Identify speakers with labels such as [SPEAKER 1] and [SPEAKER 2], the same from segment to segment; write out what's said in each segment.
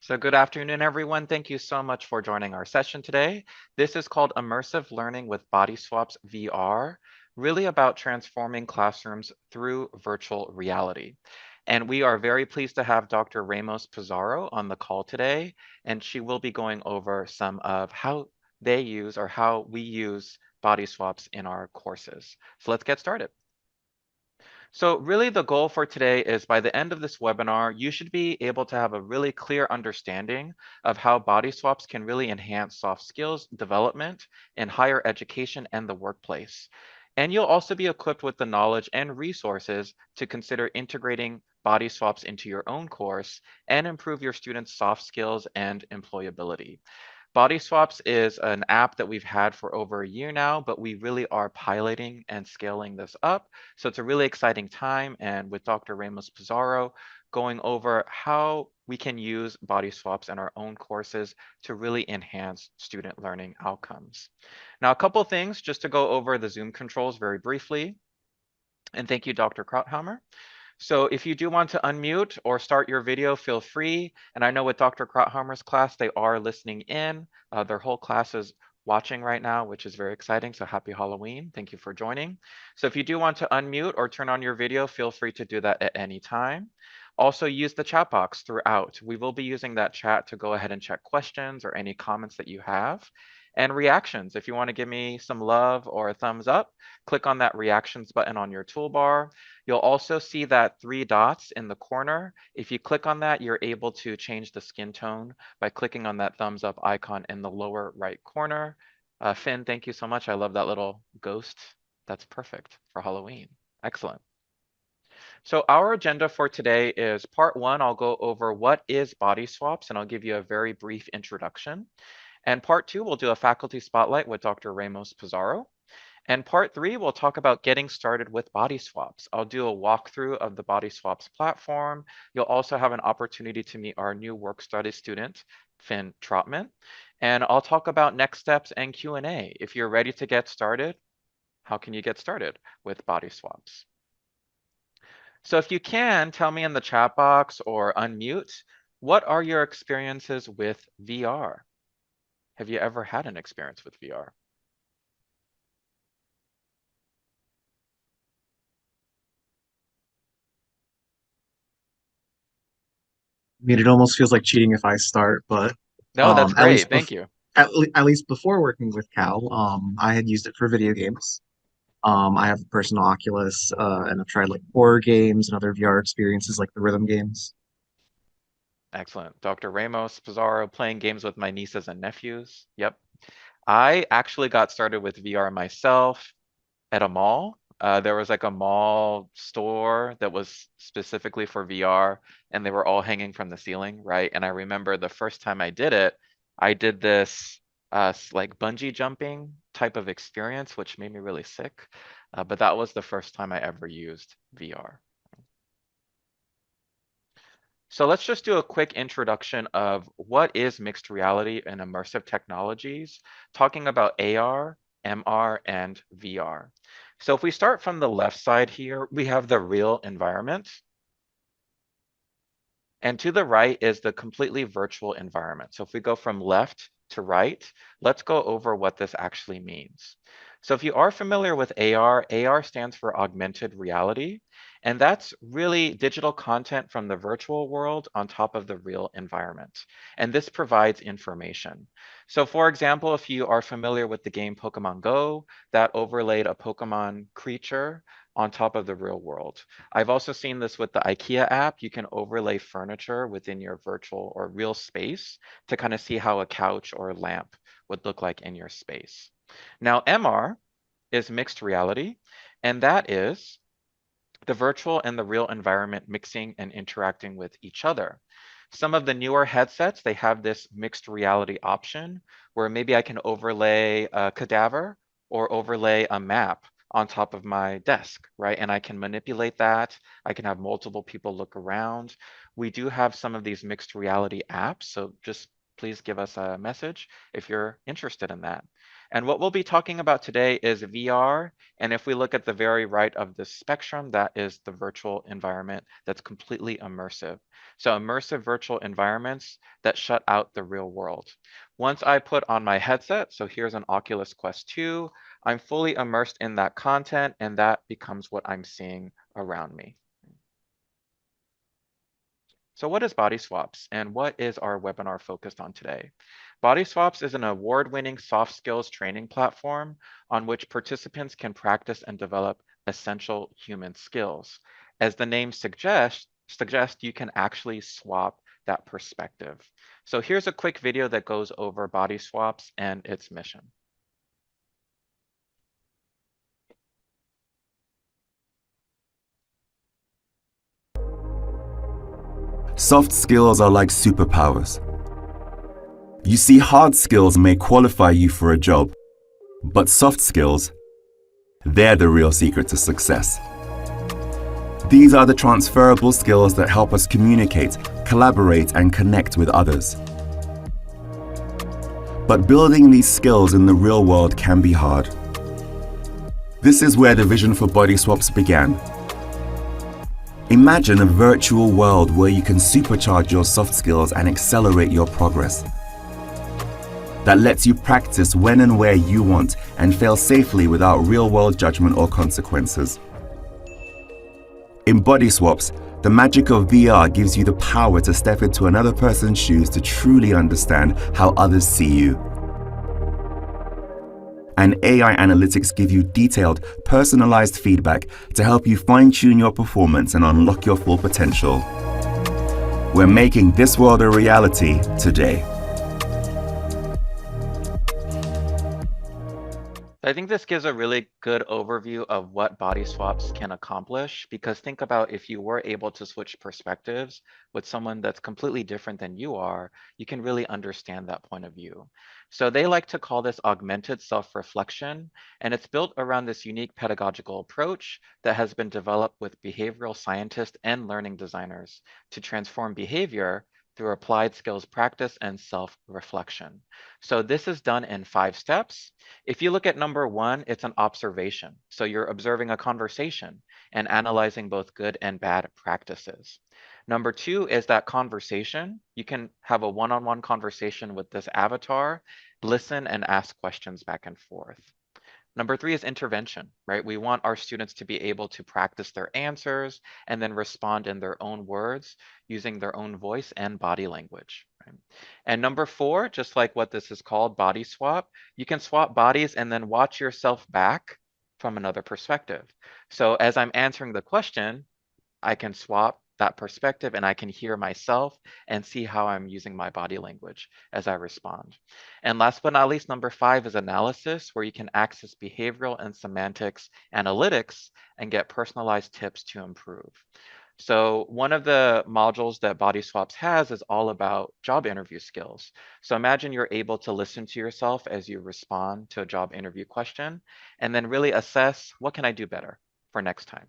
[SPEAKER 1] So good afternoon, everyone. Thank you so much for joining our session today. This is called Immersive Learning with Bodyswaps VR, really about transforming classrooms through virtual reality. And we are very pleased to have Dr. Ramos-Pizarro on the call today, and she will be going over some of how they use or how we use body swaps in our courses. So let's get started. So really the goal for today is by the end of this webinar, you should be able to have a really clear understanding of how body swaps can really enhance soft skills development in higher education and the workplace. And you'll also be equipped with the knowledge and resources to consider integrating body swaps into your own course and improve your students' soft skills and employability. Bodyswaps is an app that we've had for over a year now, but we really are piloting and scaling this up. So it's a really exciting time. And with Dr. Ramos-Pizarro going over how we can use body swaps in our own courses to really enhance student learning outcomes. Now, a couple things just to go over the Zoom controls very briefly. And thank you, Dr. Krauthammer. So if you do want to unmute or start your video, feel free. And I know with Dr. Krauthammer's class, they are listening in. Their whole class is watching right now, which is very exciting. So happy Halloween. Thank you for joining. So if you do want to unmute or turn on your video, feel free to do that at any time. Also use the chat box throughout. We will be using that chat to go ahead and check questions or any comments that you have. And reactions, if you want to give me some love or a thumbs up, click on that reactions button on your toolbar. You'll also see that 3 dots in the corner. If you click on that, you're able to change the skin tone by clicking on that thumbs up icon in the lower right corner. Finn, thank you so much. I love that little ghost. That's perfect for Halloween. Excellent. So our agenda for today is part 1. I'll go over what is body swaps, and I'll give you a very brief introduction. And part 2, we'll do a faculty spotlight with Dr. Ramos-Pizarro. And part 3, we'll talk about getting started with body swaps. I'll do a walkthrough of the body swaps platform. You'll also have an opportunity to meet our new work study student, Finn Trotman. And I'll talk about next steps and Q&A. If you're ready to get started, how can you get started with body swaps? So if you can, tell me in the chat box or unmute, what are your experiences with VR? Have you ever had an experience with VR?
[SPEAKER 2] I mean, it almost feels like cheating if I start, but
[SPEAKER 1] No, that's
[SPEAKER 2] at
[SPEAKER 1] great.
[SPEAKER 2] least
[SPEAKER 1] Thank you.
[SPEAKER 2] at least before working with C.A.L, I had used it for video games. I have a personal Oculus, and I've tried like horror games and other VR experiences like the rhythm games.
[SPEAKER 1] Excellent. Dr. Ramos Pizarro playing games with my nieces and nephews. Yep. I actually got started with VR myself at a mall. There was like a mall store that was specifically for VR, and they were all hanging from the ceiling, right? And I remember the first time I did this like bungee jumping type of experience, which made me really sick. But that was the first time I ever used VR. So let's just do a quick introduction of what is mixed reality and immersive technologies, talking about AR, MR, and VR. So if we start from the left side here, we have the real environment. And to the right is the completely virtual environment. So if we go from left to right, let's go over what this actually means. So if you are familiar with AR, AR stands for augmented reality, and that's really digital content from the virtual world on top of the real environment. And this provides information. So for example, if you are familiar with the game Pokemon Go, that overlaid a Pokemon creature on top of the real world. I've also seen this with the IKEA app. You can overlay furniture within your virtual or real space to kind of see how a couch or a lamp would look like in your space. Now, MR is mixed reality, and that is the virtual and the real environment mixing and interacting with each other. Some of the newer headsets, they have this mixed reality option where maybe I can overlay a cadaver or overlay a map on top of my desk, right? And I can manipulate that. I can have multiple people look around. We do have some of these mixed reality apps, so just please give us a message if you're interested in that. And what we'll be talking about today is VR. And if we look at the very right of this spectrum, that is the virtual environment that's completely immersive. So immersive virtual environments that shut out the real world. Once I put on my headset, so here's an Oculus Quest 2, I'm fully immersed in that content and that becomes what I'm seeing around me. So what is Bodyswaps and what is our webinar focused on today? Bodyswaps is an award-winning soft skills training platform on which participants can practice and develop essential human skills. As the name suggests, you can actually swap that perspective. So here's a quick video that goes over Bodyswaps and its mission.
[SPEAKER 3] Soft skills are like superpowers. You see, hard skills may qualify you for a job, but soft skills, they're the real secret to success. These are the transferable skills that help us communicate, collaborate, and connect with others. But building these skills in the real world can be hard. This is where the vision for Bodyswaps began. Imagine a virtual world where you can supercharge your soft skills and accelerate your progress. That lets you practice when and where you want and fail safely without real-world judgment or consequences. In Bodyswaps, the magic of VR gives you the power to step into another person's shoes to truly understand how others see you. And AI analytics give you detailed, personalized feedback to help you fine-tune your performance and unlock your full potential. We're making this world a reality today.
[SPEAKER 1] I think this gives a really good overview of what Bodyswaps can accomplish, because think about if you were able to switch perspectives with someone that's completely different than you are, you can really understand that point of view. So they like to call this augmented self-reflection, and it's built around this unique pedagogical approach that has been developed with behavioral scientists and learning designers to transform behavior through applied skills practice and self-reflection. So this is done in 5 steps. If you look at number 1, it's an observation. So you're observing a conversation and analyzing both good and bad practices. Number 2 is that conversation. You can have a one-on-one conversation with this avatar, listen and ask questions back and forth. Number 3 is intervention, right? We want our students to be able to practice their answers and then respond in their own words using their own voice and body language. Right? And number 4, just like what this is called, body swap, you can swap bodies and then watch yourself back from another perspective. So as I'm answering the question, I can swap that perspective and I can hear myself and see how I'm using my body language as I respond. And last but not least, number 5 is analysis, where you can access behavioral and semantics analytics and get personalized tips to improve. So one of the modules that Bodyswaps has is all about job interview skills. So imagine you're able to listen to yourself as you respond to a job interview question and then really assess, what can I do better for next time?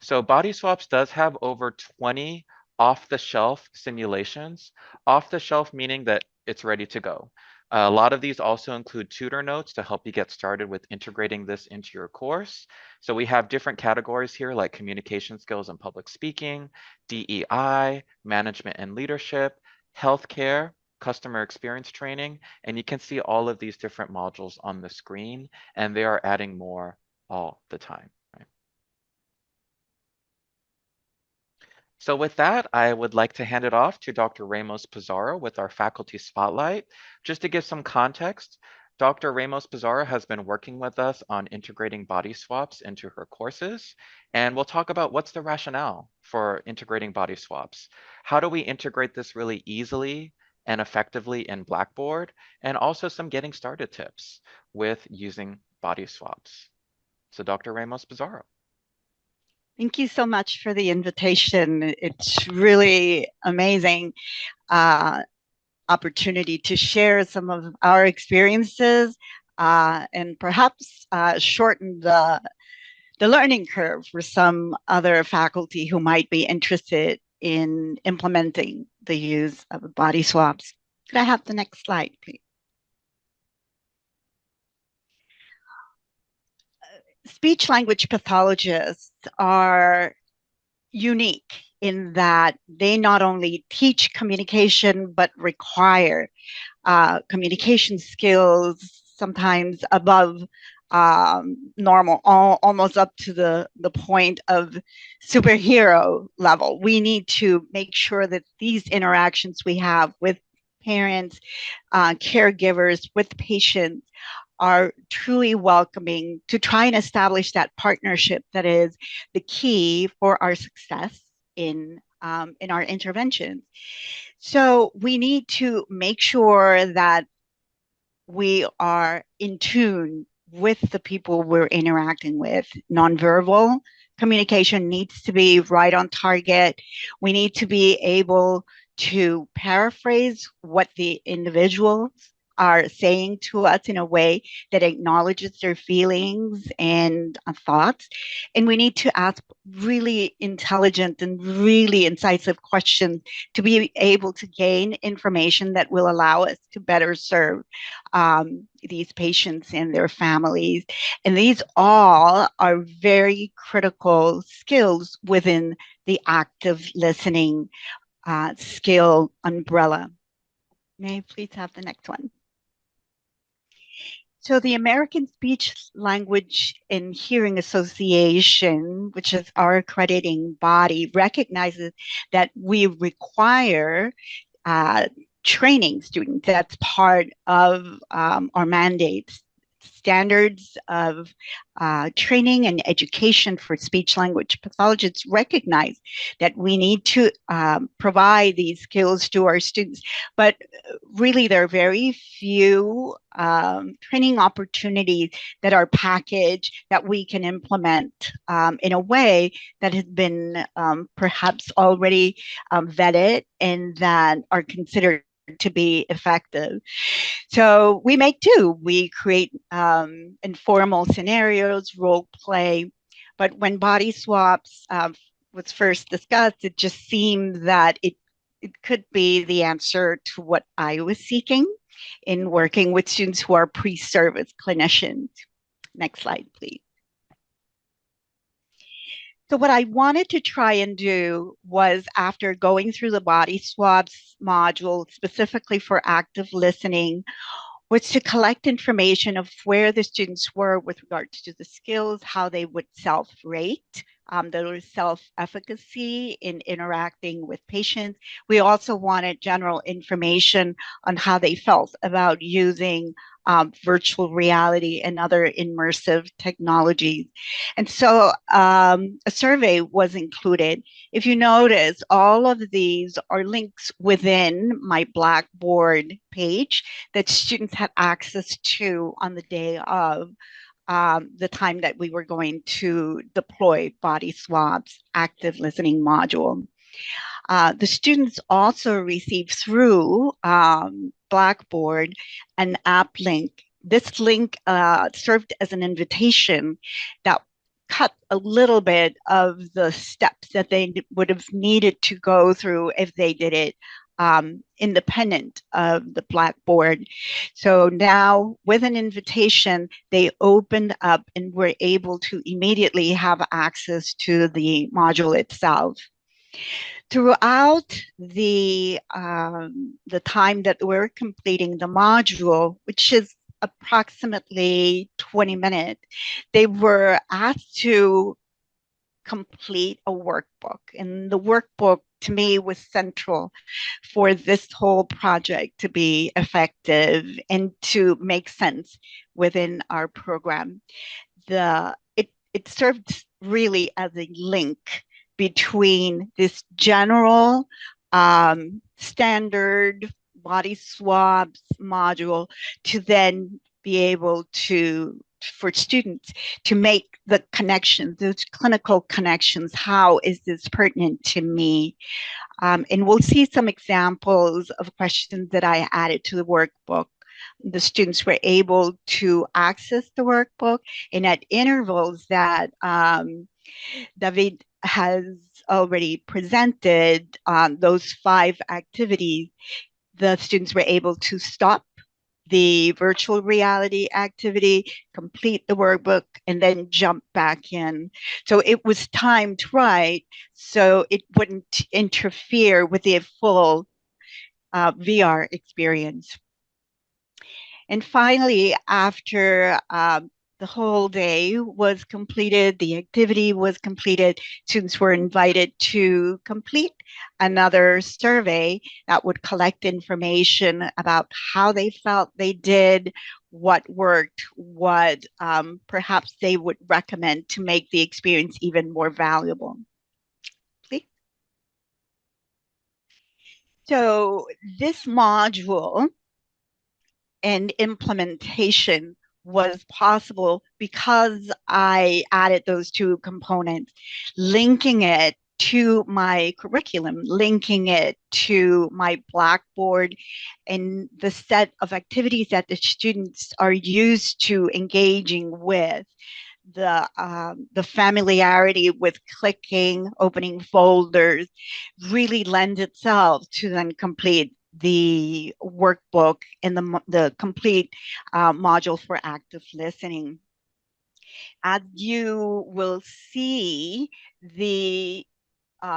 [SPEAKER 1] So Bodyswaps does have over 20 off-the-shelf simulations. Off-the-shelf meaning that it's ready to go. A lot of these also include tutor notes to help you get started with integrating this into your course. So we have different categories here like communication skills and public speaking, DEI, management and leadership, healthcare, customer experience training, and you can see all of these different modules on the screen, and they are adding more all the time. So with that, I would like to hand it off to Dr. Ramos-Pizarro with our faculty spotlight. Just to give some context, Dr. Ramos-Pizarro has been working with us on integrating Bodyswaps into her courses, and we'll talk about what's the rationale for integrating Bodyswaps. How do we integrate this really easily and effectively in Blackboard, and also some getting started tips with using Bodyswaps. So Dr. Ramos-Pizarro.
[SPEAKER 4] Thank you so much for the invitation. It's really amazing opportunity to share some of our experiences and perhaps shorten the learning curve for some other faculty who might be interested in implementing the use of Bodyswaps. Could I have the next slide, please? speech language pathologists are unique in that they not only teach communication, but require communication skills sometimes above normal, almost up to the point of superhero level. We need to make sure that these interactions we have with parents, caregivers, with patients are truly welcoming, to try and establish that partnership that is the key for our success in our interventions. So we need to make sure that we are in tune with the people we're interacting with. Nonverbal communication needs to be right on target. We need to be able to paraphrase what the individuals are saying to us in a way that acknowledges their feelings and thoughts. And we need to ask really intelligent and really incisive questions to be able to gain information that will allow us to better serve these patients and their families. And these all are very critical skills within the active listening skill umbrella. May I please have the next one? So the American Speech Language and Hearing Association, which is our accrediting body, recognizes that we require training students. That's part of our mandates. Standards of training and education for speech language pathologists recognize that we need to provide these skills to our students, but really there are very few training opportunities that are packaged that we can implement in a way that has been perhaps already vetted and that are considered to be effective. So we make do. We create informal scenarios, role play. But when body swaps was first discussed, it just seemed that it could be the answer to what I was seeking in working with students who are pre-service clinicians. Next slide, please. So what I wanted to try and do was, after going through the body swaps module specifically for active listening, was to collect information of where the students were with regards to the skills, how they would self-rate, their self-efficacy in interacting with patients. We also wanted general information on how they felt about using virtual reality and other immersive technologies. And so a survey was included. If you notice, all of these are links within my Blackboard page that students had access to on the day of the time that we were going to deploy body swaps active listening module. The students also received through Blackboard an app link. This link served as an invitation that cut a little bit of the steps that they would have needed to go through if they did it independent of the Blackboard. So now with an invitation, they opened up and were able to immediately have access to the module itself. Throughout the time that we're completing the module, which is approximately 20 minutes, they were asked to complete a workbook. And the workbook to me was central for this whole project to be effective and to make sense within our program. It served really as a link between this general standard body swaps module to then be able to, for students to make the connections, those clinical connections. How is this pertinent to me? And we'll see some examples of questions that I added to the workbook. The students were able to access the workbook, and at intervals that David has already presented those 5 activities, the students were able to stop the virtual reality activity, complete the workbook, and then jump back in. So it was timed right, so it wouldn't interfere with the full VR experience. And finally, after the whole day was completed, the activity was completed, students were invited to complete another survey that would collect information about how they felt they did, what worked, what perhaps they would recommend to make the experience even more valuable. Please. So this module and implementation was possible because I added those two components, linking it to my curriculum, linking it to my Blackboard and the set of activities that the students are used to engaging with. The familiarity with clicking, opening folders really lends itself to then complete the workbook and the complete module for active listening. As you will see, the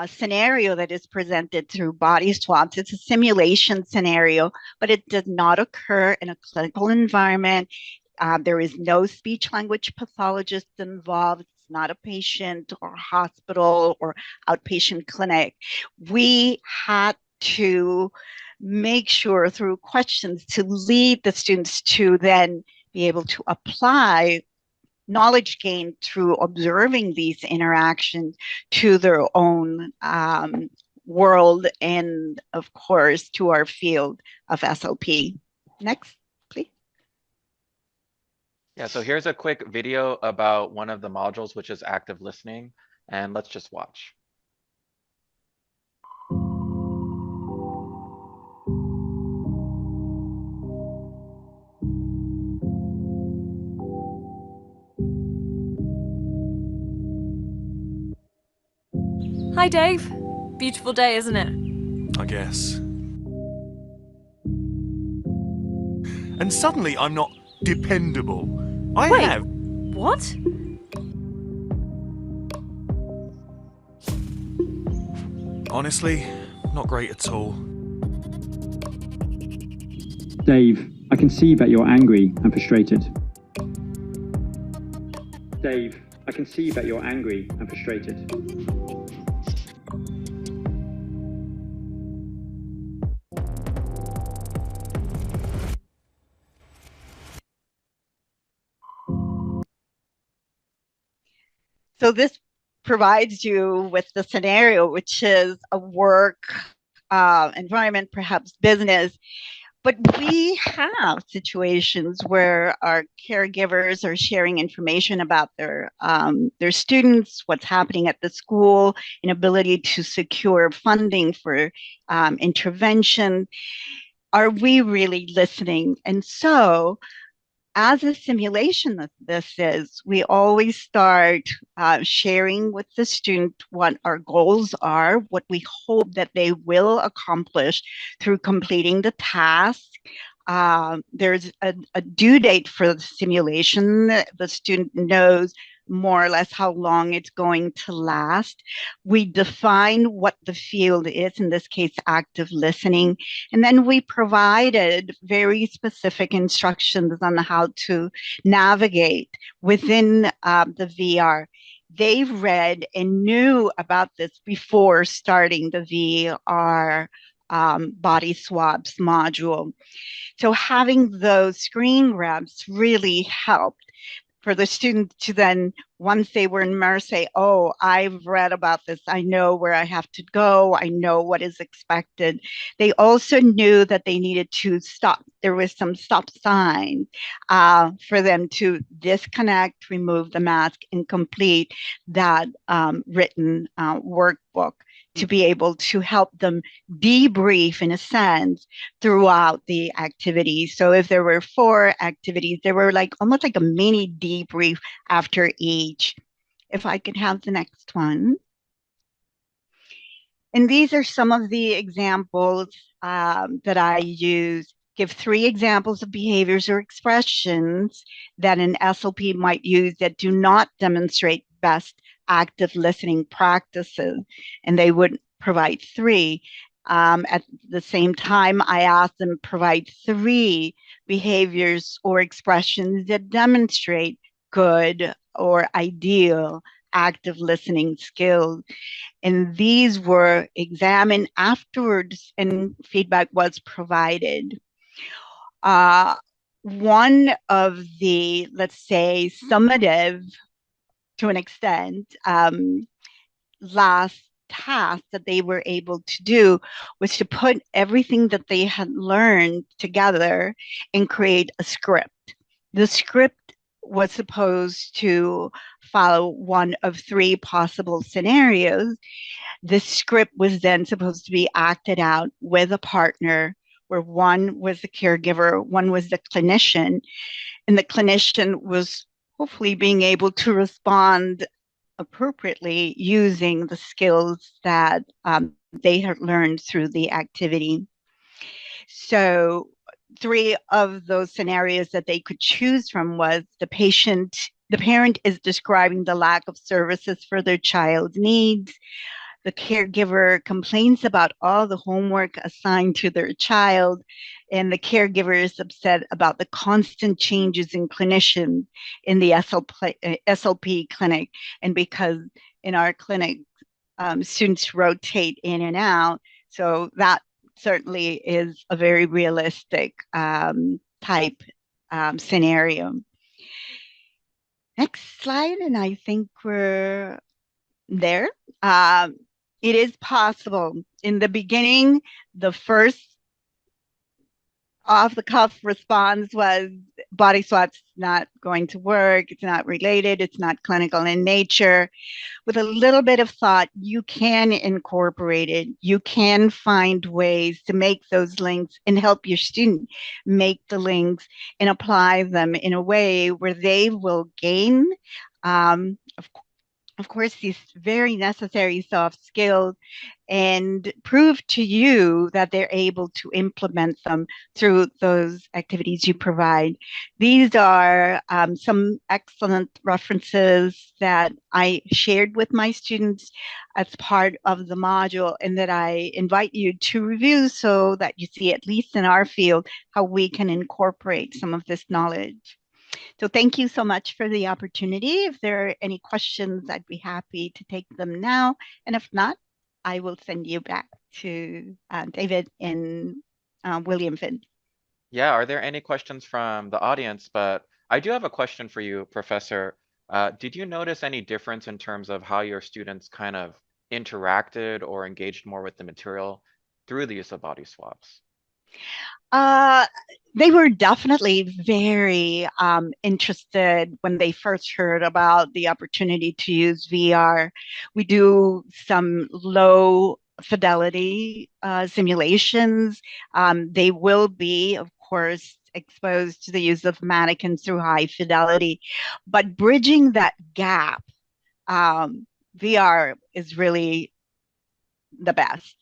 [SPEAKER 4] scenario that is presented through Bodyswaps, it's a simulation scenario, but it does not occur in a clinical environment. There is no speech language pathologist involved. It's not a patient or hospital or outpatient clinic. We had to make sure through questions to lead the students to then be able to apply knowledge gained through observing these interactions to their own world and, of course, to our field of SLP. Next, please.
[SPEAKER 1] Yeah, so here's a quick video about one of the modules, which is active listening, and let's just watch.
[SPEAKER 5] Hi, Dave. Beautiful day, isn't it?
[SPEAKER 6] I guess. And suddenly I'm not dependable.
[SPEAKER 5] Wait,
[SPEAKER 6] have.
[SPEAKER 5] What?
[SPEAKER 6] Honestly, not great at all.
[SPEAKER 7] Dave, I can see that you're angry and frustrated. Dave, I can see that you're angry and frustrated.
[SPEAKER 4] So this provides you with the scenario, which is a work environment, perhaps business. But we have situations where our caregivers are sharing information about their students, what's happening at the school, inability to secure funding for intervention. Are we really listening? And so, as a simulation that this is, we always start sharing with the student what our goals are, what we hope that they will accomplish through completing the task. There's a due date for the simulation. The student knows more or less how long it's going to last. We define what the field is, in this case, active listening. And then we provided very specific instructions on how to navigate within the VR. They read and knew about this before starting the VR Bodyswaps module. So having those screen grabs really helped for the student to then, once they were immersed, say, oh, I've read about this. I know where I have to go. I know what is expected. They also knew that they needed to stop. There was some stop signs for them to disconnect, remove the mask, and complete that written workbook to be able to help them debrief, in a sense, throughout the activity. So if there were 4 activities, there were like almost like a mini debrief after each. If I could have the next one. And these are some of the examples that I use give 3 examples of behaviors or expressions that an SLP might use that do not demonstrate best active listening practices, and they would provide 3. At the same time, I asked them to provide 3 behaviors or expressions that demonstrate good or ideal active listening skills. And these were examined afterwards, and feedback was provided. One of the, let's say, summative, to an extent, last task that they were able to do was to put everything that they had learned together and create a script. The script was supposed to follow one of 3 possible scenarios. The script was then supposed to be acted out with a partner, where one was the caregiver, one was the clinician, and the clinician was hopefully being able to respond appropriately using the skills that they had learned through the activity. So 3 of those scenarios that they could choose from was the parent is describing the lack of services for their child's needs. The caregiver complains about all the homework assigned to their child, and the caregiver is upset about the constant changes in clinicians in the SLP clinic. And because in our clinic, students rotate in and out, so that certainly is a very realistic type scenario. Next slide, and I think we're there. It is possible. In the beginning, the first off-the-cuff response was Bodyswaps not going to work, it's not related, it's not clinical in nature. With a little bit of thought, you can incorporate it. You can find ways to make those links and help your student make the links and apply them in a way where they will gain, of course, these very necessary soft skills and prove to you that they're able to implement them through those activities you provide. These are some excellent references that I shared with my students as part of the module, and that I invite you to review so that you see, at least in our field, how we can incorporate some of this knowledge. So thank you so much for the opportunity. If there are any questions, I'd be happy to take them now. And if not, I will send you back to David and William Finn.
[SPEAKER 1] Yeah, are there any questions from the audience? But I do have a question for you, Professor. Did you notice any difference in terms of how your students kind of interacted or engaged more with the material through the use of Bodyswaps?
[SPEAKER 4] They were definitely very interested when they first heard about the opportunity to use VR. We do some low fidelity simulations. They will be, of course, exposed to the use of mannequins through high fidelity, but bridging that gap, VR is really the best.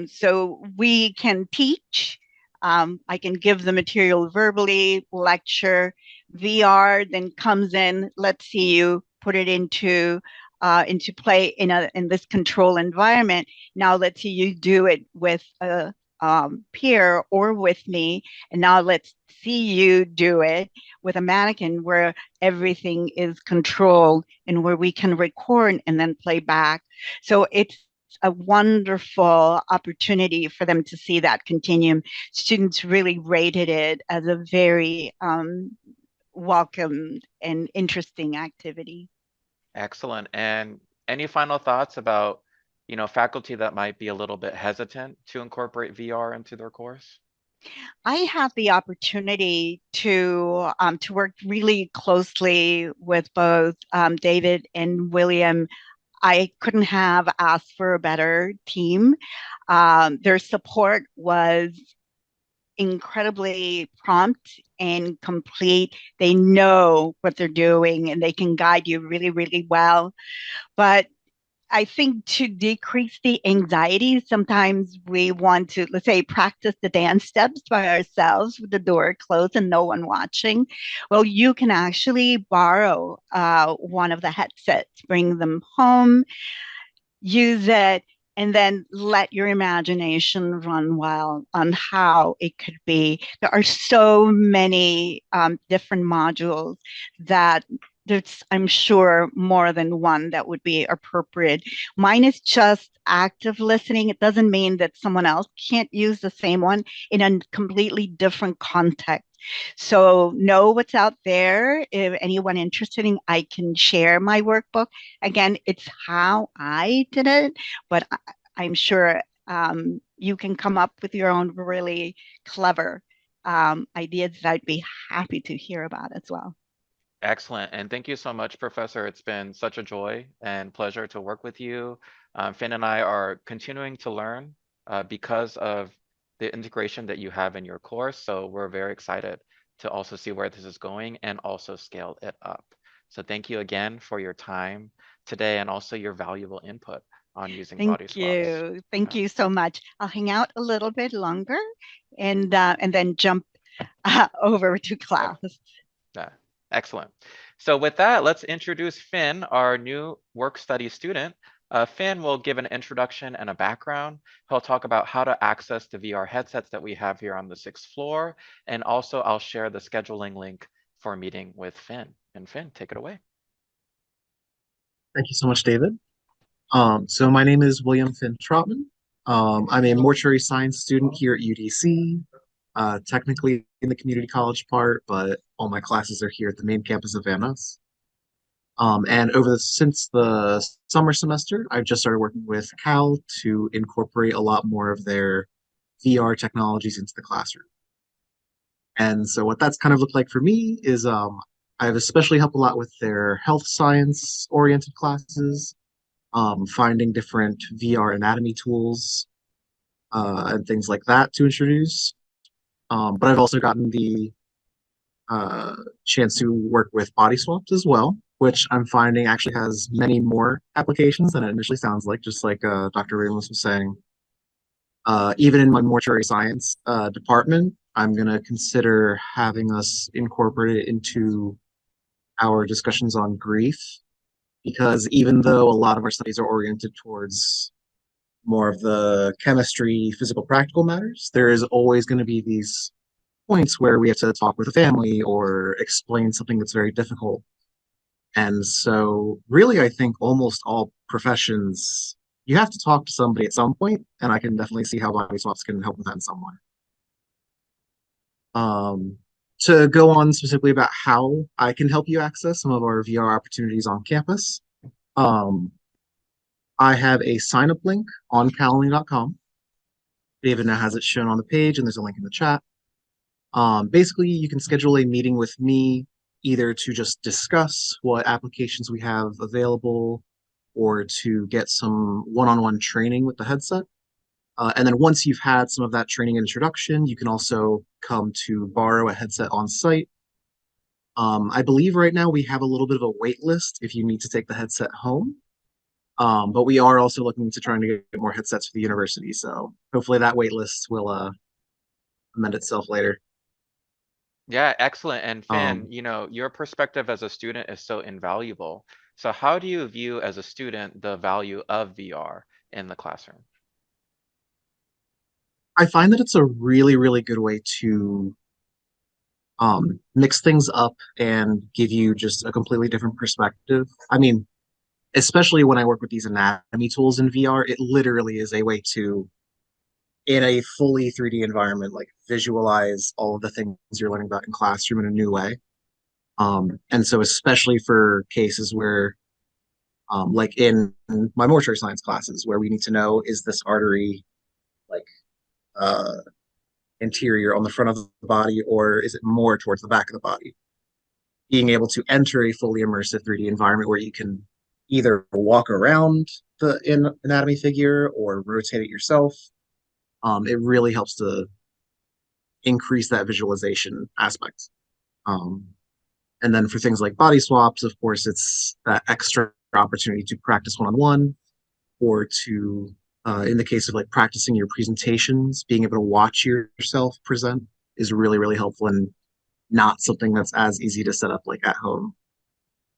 [SPEAKER 4] So we can teach. I can give the material verbally, lecture. VR then comes in. Let's see you put it into play in this control environment. Now let's see you do it with a peer or with me, and now let's see you do it with a mannequin where everything is controlled and where we can record and then play back. So it's a wonderful opportunity for them to see that continuum. Students really rated it as a very welcome and interesting activity.
[SPEAKER 1] Excellent. And any final thoughts about, faculty that might be a little bit hesitant to incorporate VR into their course?
[SPEAKER 4] I had the opportunity to work really closely with both David and William. I couldn't have asked for a better team. Their support was incredibly prompt and complete. They know what they're doing and they can guide you really, really well. But I think to decrease the anxiety, sometimes we want to, let's say, practice the dance steps by ourselves with the door closed and no one watching. Well, you can actually borrow one of the headsets, bring them home, use it, and then let your imagination run wild on how it could be. There are so many different modules that there's, I'm sure, more than one that would be appropriate. Mine is just active listening. It doesn't mean that someone else can't use the same one in a completely different context. So know what's out there. If anyone interested in, I can share my workbook. Again, it's how I did it, but I'm sure you can come up with your own really clever ideas that I'd be happy to hear about as well.
[SPEAKER 1] Excellent. And thank you so much, Professor. It's been such a joy and pleasure to work with you. Finn and I are continuing to learn because of the integration that you have in your course. So we're very excited to also see where this is going and also scale it up. So thank you again for your time today and also your valuable input on using body
[SPEAKER 4] Thank
[SPEAKER 1] swaps.
[SPEAKER 4] you. Thank you so much. I'll hang out a little bit longer and then jump over to class.
[SPEAKER 1] Yeah, excellent. So with that, let's introduce Finn, our new work study student. Finn will give an introduction and a background. He'll talk about how to access the VR headsets that we have here on the 6th floor. And also I'll share the scheduling link for a meeting with Finn. And Finn, take it away.
[SPEAKER 2] Thank you so much, David. So my name is William Finn Trotman. I'm a mortuary science student here at UDC, technically in the community college part, but all my classes are here at the main campus of Van Nuys. And since the summer semester, I've just started working with C.A.L to incorporate a lot more of their VR technologies into the classroom. And so what that's kind of looked like for me is I've especially helped a lot with their health science oriented classes, finding different VR anatomy tools and things like that to introduce. But I've also gotten the chance to work with body swaps as well, which I'm finding actually has many more applications than it initially sounds like, just like Dr. Ramos was saying. Even in my mortuary science department, I'm going to consider having us incorporate it into our discussions on grief, because even though a lot of our studies are oriented towards more of the chemistry, physical, practical matters, there is always going to be these points where we have to talk with a family or explain something that's very difficult. And so really, I think almost all professions, you have to talk to somebody at some point, and I can definitely see how body swaps can help with that in some way. To go on specifically about how I can help you access some of our VR opportunities on campus, I have a sign-up link on calendly.com. David now has it shown on the page, and there's a link in the chat. Basically, you can schedule a meeting with me either to just discuss what applications we have available or to get some one-on-one training with the headset. And then once you've had some of that training introduction, you can also come to borrow a headset on site. I believe right now we have a little bit of a wait list if you need to take the headset home. But we are also looking to trying to get more headsets for the university. So hopefully that wait list will amend itself later.
[SPEAKER 1] Yeah, excellent. And Finn, you know, your perspective as a student is so invaluable. So how do you view as a student the value of VR in the classroom?
[SPEAKER 2] I find that it's a really, really good way to mix things up and give you just a completely different perspective. I mean, especially when I work with these anatomy tools in VR, it literally is a way to, in a fully 3D environment, like visualize all of the things you're learning about in classroom in a new way. And so especially for cases where, like in my mortuary science classes, where we need to know, is this artery like interior on the front of the body, or is it more towards the back of the body? Being able to enter a fully immersive 3D environment where you can either walk around the anatomy figure or rotate it yourself, it really helps to increase that visualization aspect. And then for things like body swaps, of course, it's that extra opportunity to practice one-on-one or to, in the case of like practicing your presentations, being able to watch yourself present is really, really helpful and not something that's as easy to set up like at home.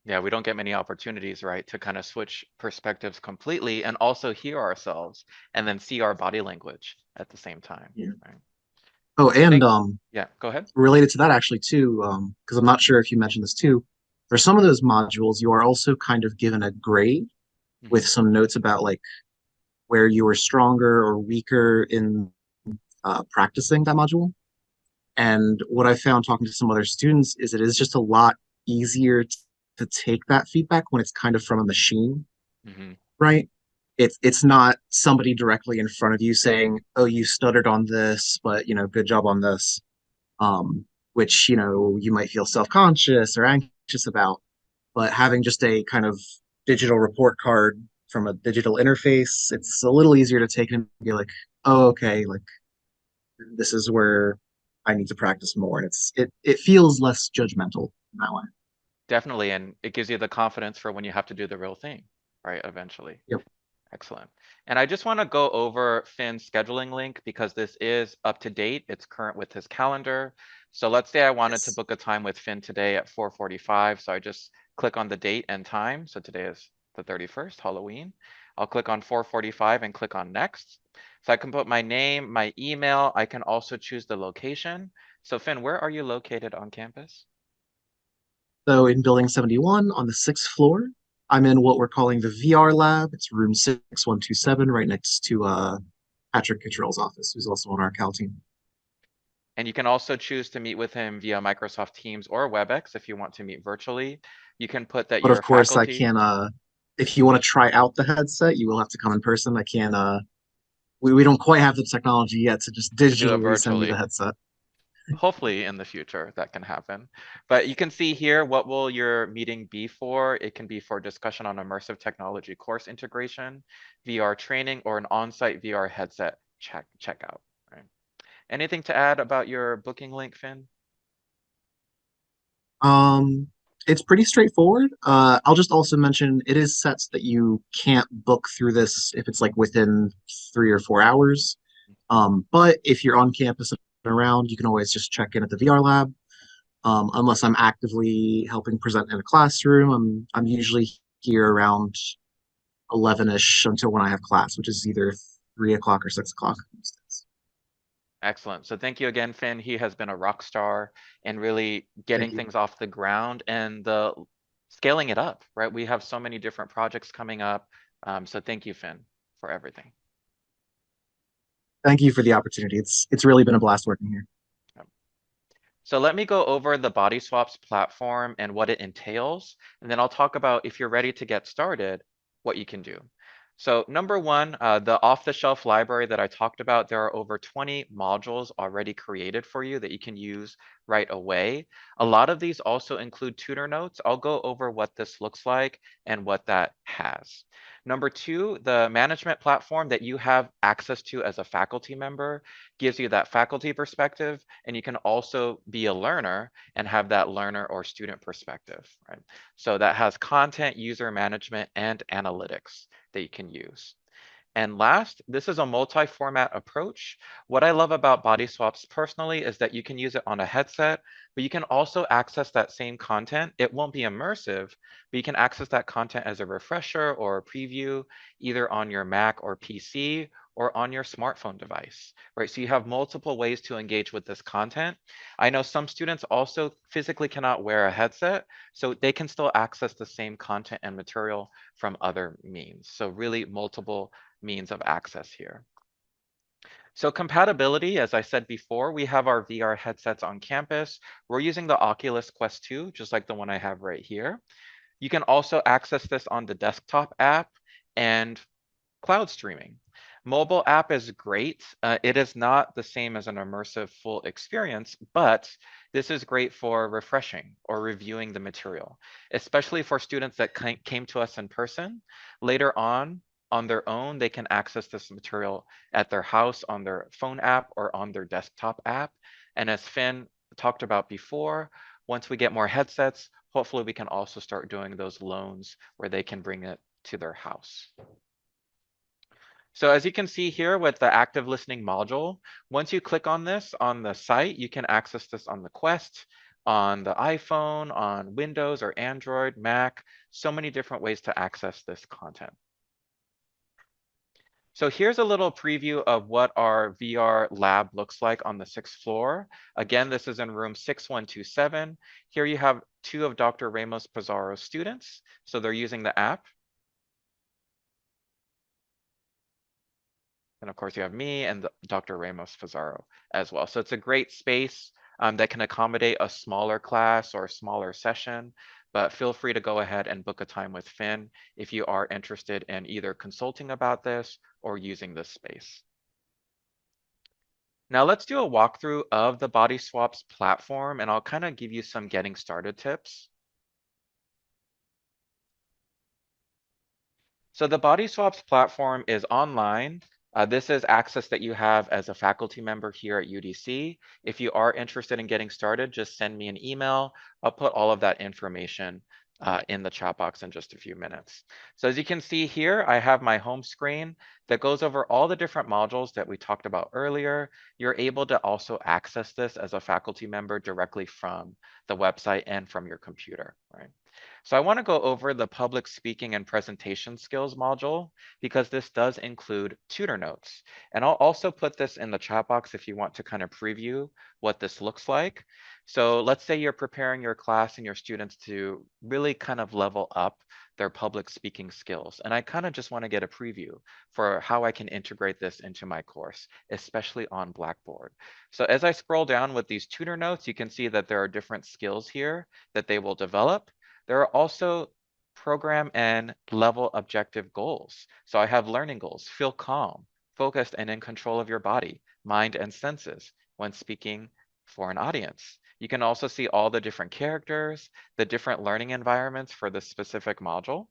[SPEAKER 1] Yeah, we don't get many opportunities, right, to kind of switch perspectives completely and also hear ourselves and then see our body language at the same time.
[SPEAKER 2] Yeah.
[SPEAKER 1] Right?
[SPEAKER 2] Oh,
[SPEAKER 1] So
[SPEAKER 2] and
[SPEAKER 1] yeah, go ahead.
[SPEAKER 2] related to that actually too, because I'm not sure if you mentioned this too, for some of those modules, you are also kind of given a grade with
[SPEAKER 1] Mhm.
[SPEAKER 2] some notes about like where you were stronger or weaker in practicing that module. And what I found talking to some other students is it is just a lot easier to take that feedback when it's kind of from a machine,
[SPEAKER 1] Mhm.
[SPEAKER 2] right? It's not somebody directly in front of you saying, "Oh, you stuttered on this, but good job on this," which you might feel self-conscious or anxious about. But having just a kind of digital report card from a digital interface, it's a little easier to take and be like, "Oh, okay, like this is where I need to practice more." And it feels less judgmental in that way.
[SPEAKER 1] Definitely, and it gives you the confidence for when you have to do the real thing, right, eventually.
[SPEAKER 2] Yep.
[SPEAKER 1] Excellent. And I just want to go over Finn's scheduling link because this is up to date. It's current with his calendar. So let's say I wanted to
[SPEAKER 2] Yes.
[SPEAKER 1] book a time with Finn today at 4:45. So I just click on the date and time. So today is the 31st, Halloween. I'll click on 4:45 and click on next. So I can put my name, my email. I can also choose the location. So Finn, where are you located on campus?
[SPEAKER 2] So in building 71 on the sixth floor, I'm in what we're calling the VR lab. It's room 6127, right next to Patrick Kittrell's office, who's also on our Cal team.
[SPEAKER 1] And you can also choose to meet with him via Microsoft Teams or WebEx if you want to meet virtually. You can put that
[SPEAKER 2] But of
[SPEAKER 1] you're
[SPEAKER 2] course, I
[SPEAKER 1] faculty.
[SPEAKER 2] can't. If you want to try out the headset, you will have to come in person. I can't. We don't quite have the technology yet to just
[SPEAKER 1] To do it
[SPEAKER 2] digitally send you the
[SPEAKER 1] virtually.
[SPEAKER 2] headset.
[SPEAKER 1] Hopefully in the future that can happen. But you can see here, what will your meeting be for? It can be for discussion on immersive technology course integration, VR training, or an on-site VR headset checkout. Right? Anything to add about your booking link, Finn?
[SPEAKER 2] Um, it's pretty straightforward. I'll just also mention it is sets that you can't book through this if it's like within 3 or 4 hours. But if you're on campus and around, you can always just check in at the VR lab. Unless I'm actively helping present in a classroom, I'm usually here around 11ish until when I have class, which is either 3 o'clock or 6 o'clock.
[SPEAKER 1] Excellent. So thank you again, Finn. He has been a rock star in really
[SPEAKER 2] Thank
[SPEAKER 1] getting
[SPEAKER 2] you.
[SPEAKER 1] things off the ground and the scaling it up, right? We have so many different projects coming up. So thank you, Finn, for everything.
[SPEAKER 2] Thank you for the opportunity. It's really been a blast working here.
[SPEAKER 1] So let me go over the Bodyswaps platform and what it entails, and then I'll talk about, if you're ready to get started, what you can do. So number one, the off-the-shelf library that I talked about, there are over 20 modules already created for you that you can use right away. A lot of these also include tutor notes. I'll go over what this looks like and what that has. Number two, the management platform that you have access to as a faculty member gives you that faculty perspective, and you can also be a learner and have that learner or student perspective, right? So that has content, user management, and analytics that you can use. And last, this is a multi-format approach. What I love about Bodyswaps personally is that you can use it on a headset, but you can also access that same content. It won't be immersive, but you can access that content as a refresher or a preview, either on your Mac or PC or on your smartphone device, right? So you have multiple ways to engage with this content. I know some students also physically cannot wear a headset, so they can still access the same content and material from other means. So really multiple means of access here. So compatibility, as I said before, we have our VR headsets on campus. We're using the Oculus Quest 2, just like the one I have right here. You can also access this on the desktop app and cloud streaming. Mobile app is great. It is not the same as an immersive full experience, but this is great for refreshing or reviewing the material, especially for students that came to us in person. Later on their own, they can access this material at their house on their phone app or on their desktop app. And as Finn talked about before, once we get more headsets, hopefully we can also start doing those loans where they can bring it to their house. So as you can see here with the active listening module, once you click on this on the site, you can access this on the Quest, on the iPhone, on Windows or Android, Mac, so many different ways to access this content. So here's a little preview of what our VR lab looks like on the 6th floor. Again, this is in room 6127. Here you have 2 of Dr. Ramos-Pizarro's students. So they're using the app. And of course, you have me and Dr. Ramos-Pizarro as well. So it's a great space that can accommodate a smaller class or a smaller session, but feel free to go ahead and book a time with Finn if you are interested in either consulting about this or using this space. Now let's do a walkthrough of the Bodyswaps platform, and I'll kind of give you some getting started tips. So the Bodyswaps platform is online. This is access that you have as a faculty member here at UDC. If you are interested in getting started, just send me an email. I'll put all of that information in the chat box in just a few minutes. So as you can see here, I have my home screen that goes over all the different modules that we talked about earlier. You're able to also access this as a faculty member directly from the website and from your computer, right? So I want to go over the public speaking and presentation skills module because this does include tutor notes. And I'll also put this in the chat box if you want to kind of preview what this looks like. So let's say you're preparing your class and your students to really kind of level up their public speaking skills. And I kind of just want to get a preview for how I can integrate this into my course, especially on Blackboard. So as I scroll down with these tutor notes, you can see that there are different skills here that they will develop. There are also program and level objective goals. So I have learning goals: feel calm, focused, and in control of your body, mind, and senses when speaking for an audience. You can also see all the different characters, the different learning environments for the specific module,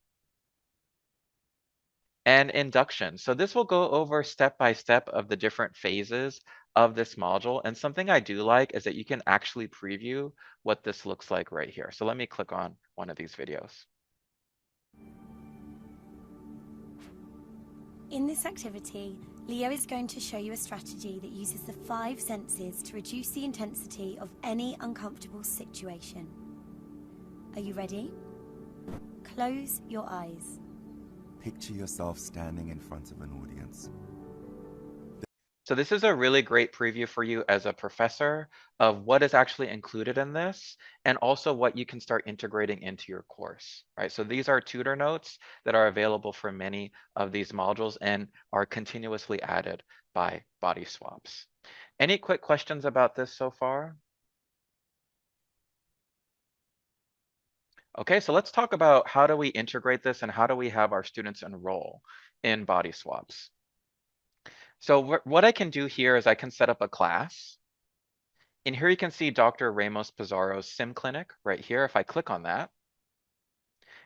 [SPEAKER 1] and induction. So this will go over step by step of the different phases of this module. And something I do like is that you can actually preview what this looks like right here. So let me click on one of these videos.
[SPEAKER 8] In this activity, Leo is going to show you a strategy that uses the 5 senses to reduce the intensity of any uncomfortable situation. Are you ready? Close your eyes.
[SPEAKER 3] Picture yourself standing in front of an audience.
[SPEAKER 1] So this is a really great preview for you as a professor of what is actually included in this and also what you can start integrating into your course, right? So these are tutor notes that are available for many of these modules and are continuously added by Bodyswaps. Any quick questions about this so far? Okay, so let's talk about how do we integrate this and how do we have our students enroll in Bodyswaps. So what I can do here is I can set up a class. And here you can see Dr. Ramos-Pizarro's sim clinic right here. If I click on that,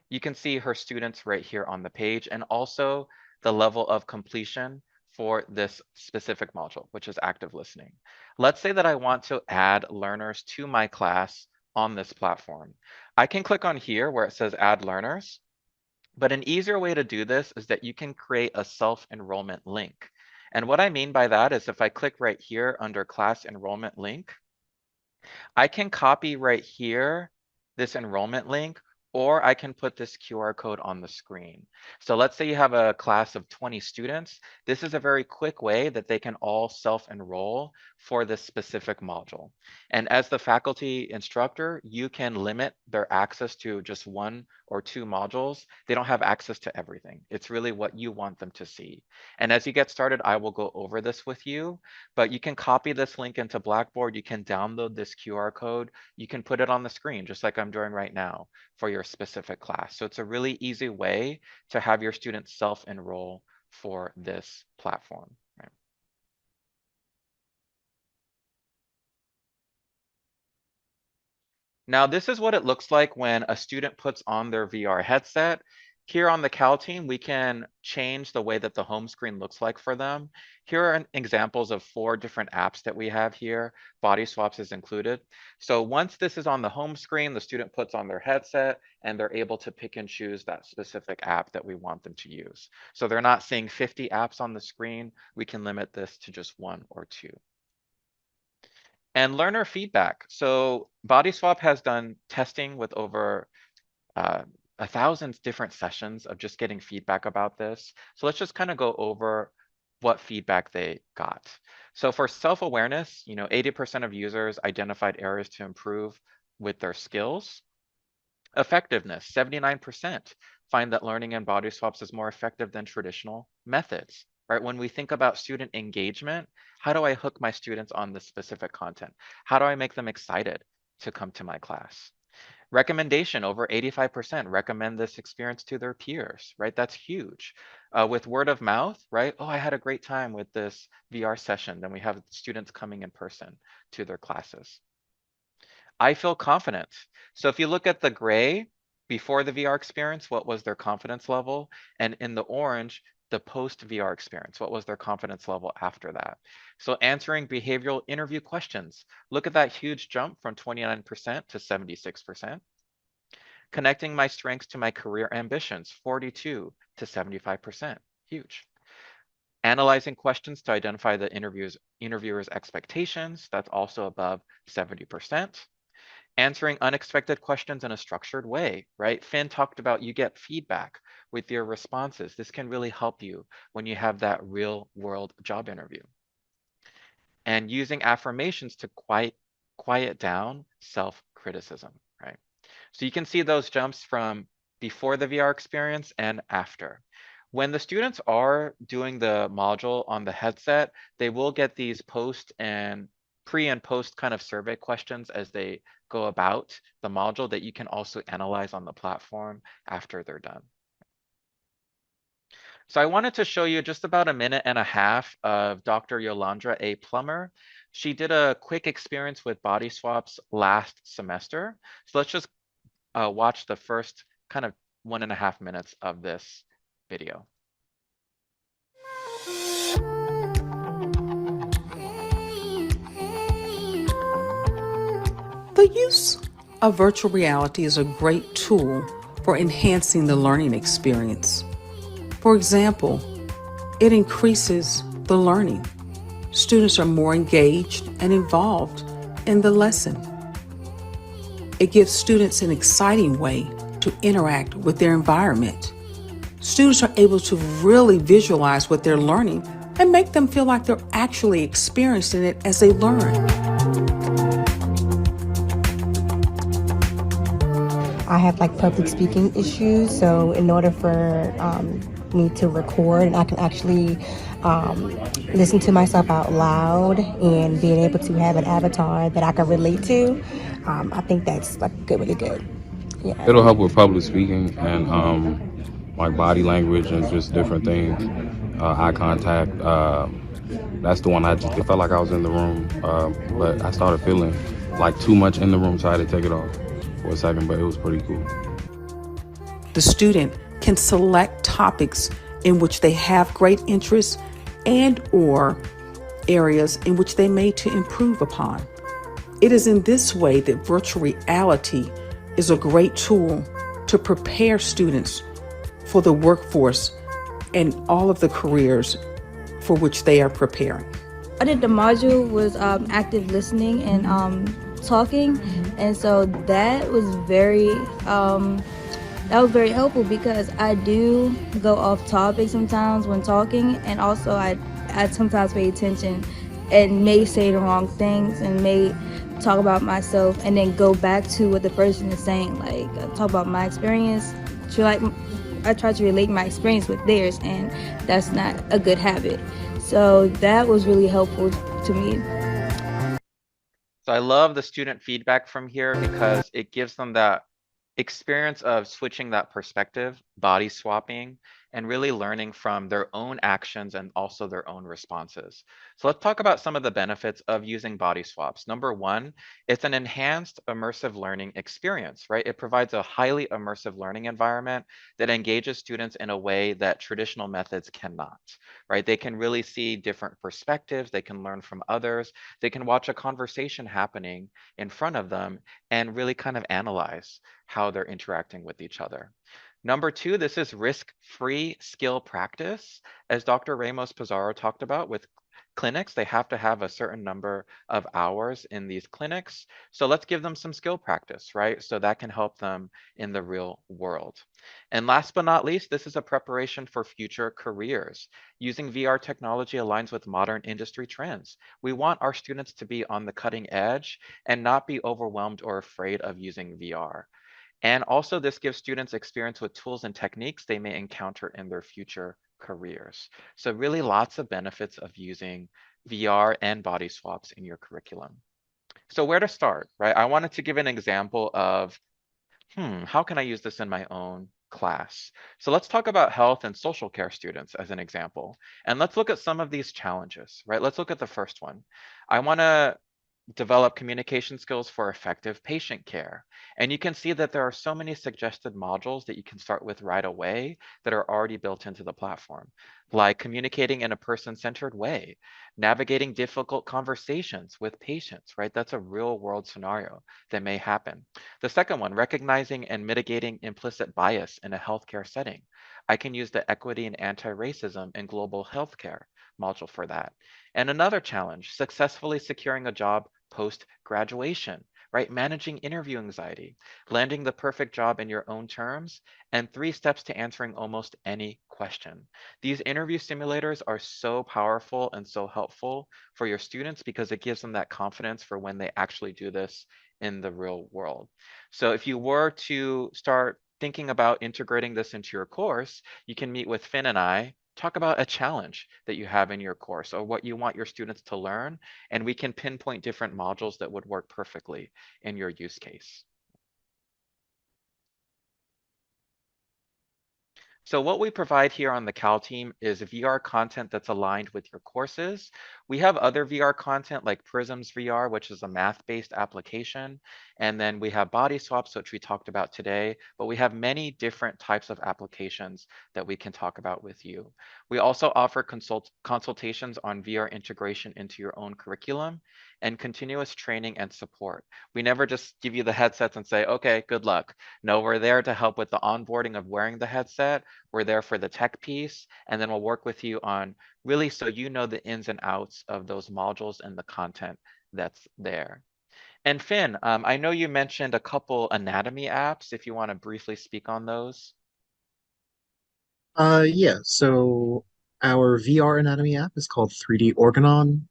[SPEAKER 1] you can see her students right here on the page and also the level of completion for this specific module, which is active listening. Let's say that I want to add learners to my class on this platform. I can click on here where it says add learners, but an easier way to do this is that you can create a self-enrollment link. And what I mean by that is if I click right here under class enrollment link, I can copy right here this enrollment link, or I can put this QR code on the screen. So let's say you have a class of 20 students. This is a very quick way that they can all self-enroll for this specific module. And as the faculty instructor, you can limit their access to just 1 or 2 modules. They don't have access to everything. It's really what you want them to see. And as you get started, I will go over this with you, but you can copy this link into Blackboard. You can download this QR code. You can put it on the screen, just like I'm doing right now for your specific class. So it's a really easy way to have your students self-enroll for this platform. Right? Now, this is what it looks like when a student puts on their VR headset. Here on the CAL team, we can change the way that the home screen looks like for them. Here are examples of 4 different apps that we have here. Bodyswaps is included. So once this is on the home screen, the student puts on their headset and they're able to pick and choose that specific app that we want them to use. So they're not seeing 50 apps on the screen. We can limit this to just 1 or 2. And learner feedback. So Bodyswap has done testing with over 1,000 different sessions of just getting feedback about this. So let's just kind of go over what feedback they got. So for self-awareness, 80% of users identified areas to improve with their skills. Effectiveness, 79% find that learning in Bodyswaps is more effective than traditional methods, right? When we think about student engagement, how do I hook my students on this specific content? How do I make them excited to come to my class? Recommendation, over 85% recommend this experience to their peers, right? That's huge. With word of mouth, right? Oh, I had a great time with this VR session. Then we have students coming in person to their classes. I feel confident. So if you look at the gray before the VR experience, what was their confidence level? And in the orange, the post VR experience, what was their confidence level after that? So answering behavioral interview questions, look at that huge jump from 29% to 76%. Connecting my strengths to my career ambitions, 42 to 75%, huge. Analyzing questions to identify the interviewer's expectations, that's also above 70%. Answering unexpected questions in a structured way, right? Finn talked about you get feedback with your responses. This can really help you when you have that real world job interview. And using affirmations to quiet down self-criticism, right? So you can see those jumps from before the VR experience and after. When the students are doing the module on the headset, they will get these pre and post kind of survey questions as they go about the module that you can also analyze on the platform after they're done. So I wanted to show you just about 1.5 minutes of Dr. Yolandra A. Plummer. She did a quick experience with Bodyswaps last semester. So let's just watch the first kind of 1.5 minutes of this video.
[SPEAKER 9] The use of virtual reality is a great tool for enhancing the learning experience. For example, it increases the learning. Students are more engaged and involved in the lesson. It gives students an exciting way to interact with their environment. Students are able to really visualize what they're learning and make them feel like they're actually experiencing it as they learn.
[SPEAKER 10] I have public speaking issues, so in order for me to record and I can actually listen to myself out loud and being able to have an avatar that I can relate to, I think that's really good. Yeah.
[SPEAKER 11] It'll help with public speaking and body language and just different things, eye contact. That's the one I felt like I was in the room, but I started feeling like too much in the room, so I had to take it off for a second, but it was pretty cool.
[SPEAKER 9] The student can select topics in which they have great interest and or areas in which they may to improve upon. It is in this way that virtual reality is a great tool to prepare students for the workforce and all of the careers for which they are preparing.
[SPEAKER 12] I did the module was active listening and talking, and so that was very helpful because I do go off topic sometimes when talking, and also I sometimes pay attention and may say the wrong things and may talk about myself and then go back to what the person is saying, talk about my experience. I try to relate my experience with theirs, and that's not a good habit. So that was really helpful to me.
[SPEAKER 1] So I love the student feedback from here because it gives them that experience of switching that perspective, body swapping, and really learning from their own actions and also their own responses. So let's talk about some of the benefits of using body swaps. Number one, it's an enhanced immersive learning experience, right? It provides a highly immersive learning environment that engages students in a way that traditional methods cannot, right? They can really see different perspectives, they can learn from others, they can watch a conversation happening in front of them and really kind of analyze how they're interacting with each other. Number two, this is risk-free skill practice. As Dr. Ramos-Pizarro talked about with clinics, they have to have a certain number of hours in these clinics. So let's give them some skill practice, right? So that can help them in the real world. And last but not least, this is a preparation for future careers. Using VR technology aligns with modern industry trends. We want our students to be on the cutting edge and not be overwhelmed or afraid of using VR. And also this gives students experience with tools and techniques they may encounter in their future careers. So really lots of benefits of using VR and body swaps in your curriculum. So where to start, right? I wanted to give an example of, how can I use this in my own class? So let's talk about health and social care students as an example. And let's look at some of these challenges, right? Let's look at the first one. I wanna develop communication skills for effective patient care. And you can see that there are so many suggested modules that you can start with right away that are already built into the platform, like communicating in a person-centered way, navigating difficult conversations with patients, right? That's a real world scenario that may happen. The second one, recognizing and mitigating implicit bias in a healthcare setting. I can use the equity and anti-racism in global healthcare module for that. And another challenge, successfully securing a job post-graduation, right? Managing interview anxiety, landing the perfect job in your own terms, and 3 steps to answering almost any question. These interview simulators are so powerful and so helpful for your students because it gives them that confidence for when they actually do this in the real world. So if you were to start thinking about integrating this into your course, you can meet with Finn and I, talk about a challenge that you have in your course or what you want your students to learn, and we can pinpoint different modules that would work perfectly in your use case. So what we provide here on the CAL team is VR content that's aligned with your courses. We have other VR content like Prisms VR, which is a math-based application. And then we have body swaps, which we talked about today, but we have many different types of applications that we can talk about with you. We also offer consultations on VR integration into your own curriculum and continuous training and support. We never just give you the headsets and say, okay, good luck. No, we're there to help with the onboarding of wearing the headset. We're there for the tech piece, and then we'll work with you on really so you know the ins and outs of those modules and the content that's there. And Finn, I know you mentioned a couple anatomy apps, if you want to briefly speak on those.
[SPEAKER 2] Yeah, so our VR anatomy app is called 3D Organon.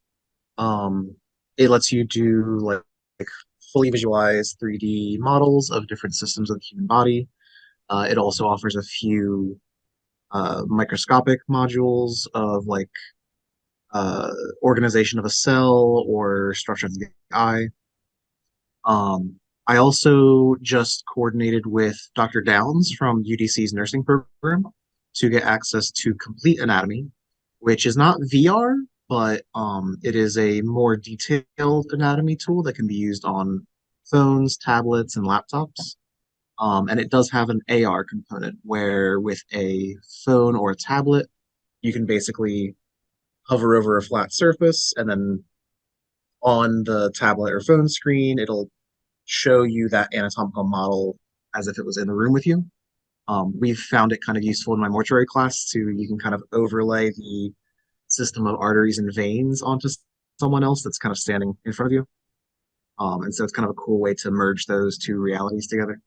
[SPEAKER 2] Um, it lets you do like fully visualize 3D models of different systems of the human body. It also offers a few microscopic modules of like organization of a cell or structure of the eye. I also just coordinated with Dr. Downs from UDC's nursing program to get access to Complete Anatomy, which is not VR, but it is a more detailed anatomy tool that can be used on phones, tablets, and laptops. And it does have an AR component where with a phone or a tablet, you can basically hover over a flat surface and then on the tablet or phone screen, it'll show you that anatomical model as if it was in the room with you. We've found it kind of useful in my mortuary class to you can kind of overlay the system of arteries and veins onto someone else that's kind of standing in front of you. And so it's kind of a cool way to merge those two realities together.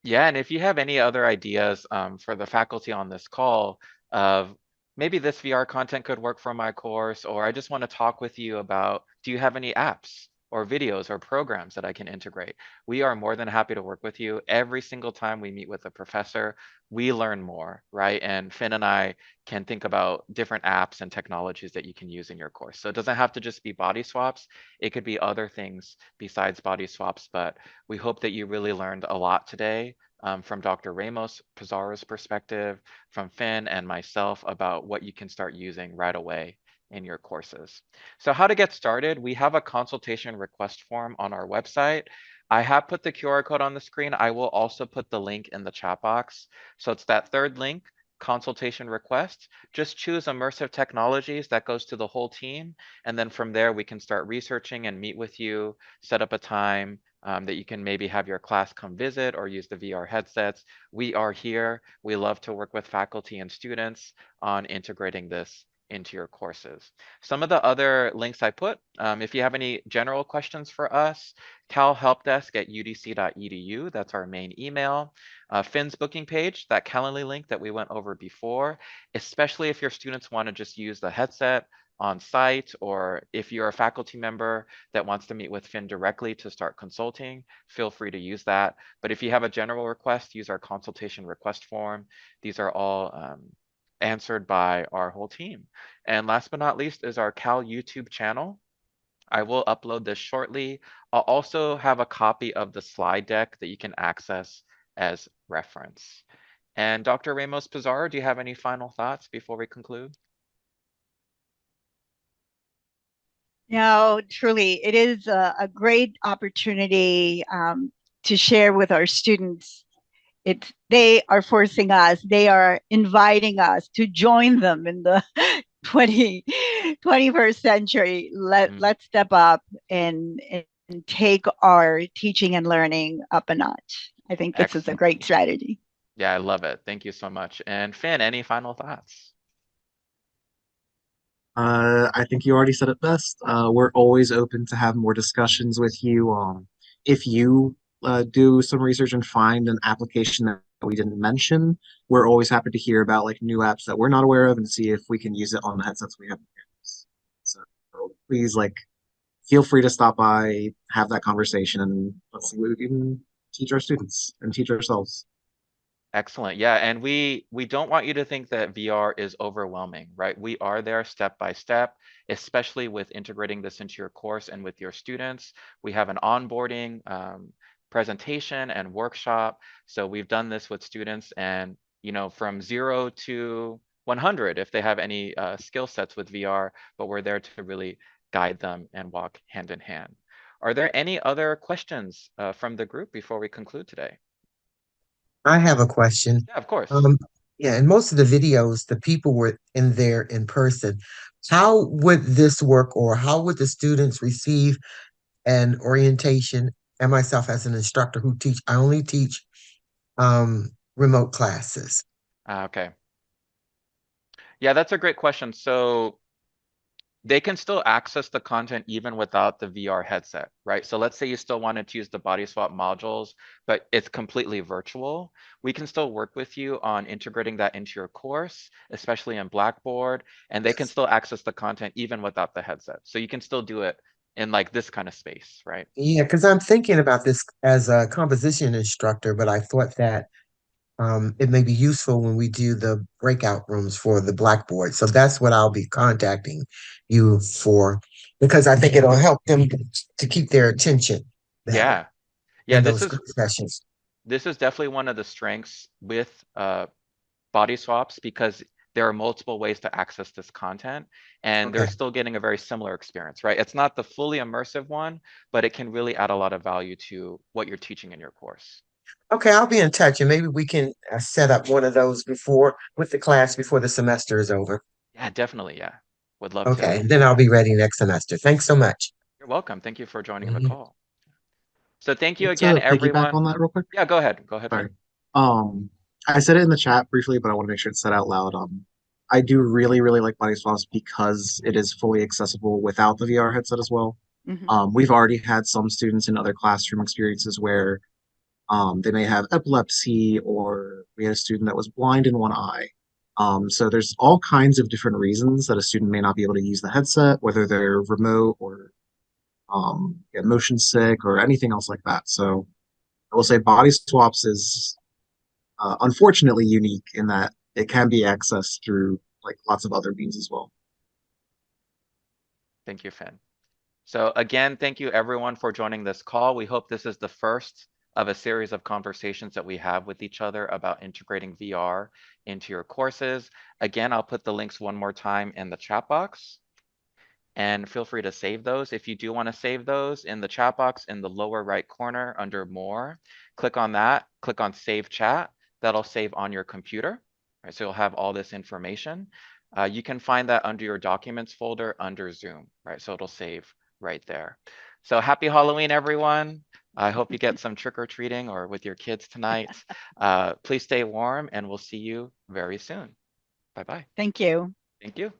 [SPEAKER 1] Yeah, and if you have any other ideas for the faculty on this call of maybe this VR content could work for my course, or I just want to talk with you about, do you have any apps or videos or programs that I can integrate? We are more than happy to work with you. Every single time we meet with a professor, we learn more, right? And Finn and I can think about different apps and technologies that you can use in your course. So it doesn't have to just be body swaps. It could be other things besides body swaps, but we hope that you really learned a lot today from Dr. Ramos-Pizarro's perspective, from Finn and myself about what you can start using right away in your courses. So how to get started, we have a consultation request form on our website. I have put the QR code on the screen. I will also put the link in the chat box. So it's that third link, consultation request. Just choose Immersive Technologies. That goes to the whole team. And then from there, we can start researching and meet with you, set up a time that you can maybe have your class come visit or use the VR headsets. We are here. We love to work with faculty and students on integrating this into your courses. Some of the other links I put, if you have any general questions for us, CAL helpdesk at udc.edu, that's our main email. Finn's booking page, that Calendly link that we went over before, especially if your students want to just use the headset on site, or if you're a faculty member that wants to meet with Finn directly to start consulting, feel free to use that. But if you have a general request, use our consultation request form. These are all answered by our whole team. And last but not least is our CAL YouTube channel. I will upload this shortly. I'll also have a copy of the slide deck that you can access as reference. And Dr. Ramos-Pizarro, do you have any final thoughts before we conclude?
[SPEAKER 4] No, truly, it is a great opportunity to share with our students. They are forcing us, they are inviting us to join them in the 21st century. Let's step up and take our teaching and learning up a notch. I think this is a great strategy.
[SPEAKER 1] Yeah, I love it. Thank you so much. And Finn, any final thoughts?
[SPEAKER 2] I think you already said it best. We're always open to have more discussions with you. If you do some research and find an application that we didn't mention, we're always happy to hear about like new apps that we're not aware of and see if we can use it on the headsets we have. So please, like, feel free to stop by, have that conversation, and let's see what we can teach our students and teach ourselves.
[SPEAKER 1] Excellent. Yeah, and we don't want you to think that VR is overwhelming, right? We are there step by step, especially with integrating this into your course and with your students. We have an onboarding presentation and workshop. So we've done this with students, and from 0 to 100 if they have any skill sets with VR, but we're there to really guide them and walk hand in hand. Are there any other questions from the group before we conclude today?
[SPEAKER 13] I have a question.
[SPEAKER 1] Yeah, of course.
[SPEAKER 13] Yeah, in most of the videos, the people were in there in person. How would this work, or how would the students receive an orientation? And myself as an instructor who I only teach remote classes.
[SPEAKER 1] Okay. Yeah, that's a great question. So they can still access the content even without the VR headset, right? So let's say you still wanted to use the Bodyswap modules, but it's completely virtual. We can still work with you on integrating that into your course, especially in Blackboard, and they can still access the content even without the headset. So you can still do it in like this kind of space, right?
[SPEAKER 13] Yeah, because I'm thinking about this as a composition instructor, but I thought that it may be useful when we do the breakout rooms for the Blackboard. So that's what I'll be contacting you for, because I think it'll help them to keep their attention better.
[SPEAKER 1] Yeah,
[SPEAKER 13] those sessions.
[SPEAKER 1] This is definitely one of the strengths with Bodyswaps, because there are multiple ways to access this content, and they're still getting a very similar experience, right? It's not the fully immersive one, but it can really add a lot of value to what you're teaching in your course.
[SPEAKER 13] Okay, I'll be in touch, and maybe we can set up one of those with the class before the semester is over.
[SPEAKER 1] Yeah, definitely. Yeah, would love to.
[SPEAKER 13] Okay, then I'll be ready next semester. Thanks so much.
[SPEAKER 1] You're welcome. Thank you for joining the call. So thank you again,
[SPEAKER 2] to
[SPEAKER 1] everyone.
[SPEAKER 2] Piggyback on that real quick.
[SPEAKER 1] Yeah, go ahead. Go ahead.
[SPEAKER 2] Sorry. I said it in the chat briefly, but I want to make sure it's said out loud. I do really, really like Bodyswaps because it is fully accessible without the VR headset as well. We've already had some students in other classroom experiences where they may have epilepsy, or we had a student that was blind in one eye. So there's all kinds of different reasons that a student may not be able to use the headset, whether they're remote or motion sick or anything else like that. So I will say Bodyswaps is unfortunately unique in that it can be accessed through like lots of other means as well.
[SPEAKER 1] Thank you, Finn. So again, thank you everyone for joining this call. We hope this is the first of a series of conversations that we have with each other about integrating VR into your courses. Again, I'll put the links one more time in the chat box. And feel free to save those. If you do want to save those, in the chat box in the lower right corner under more, click on that, click on save chat. That'll save on your computer. Right, so you'll have all this information. You can find that under your documents folder under Zoom, right? So it'll save right there. So happy Halloween, everyone. I hope you get some trick-or-treating or with your kids tonight. Please stay warm and we'll see you very soon. Bye-bye.
[SPEAKER 4] Thank you.
[SPEAKER 1] Thank you.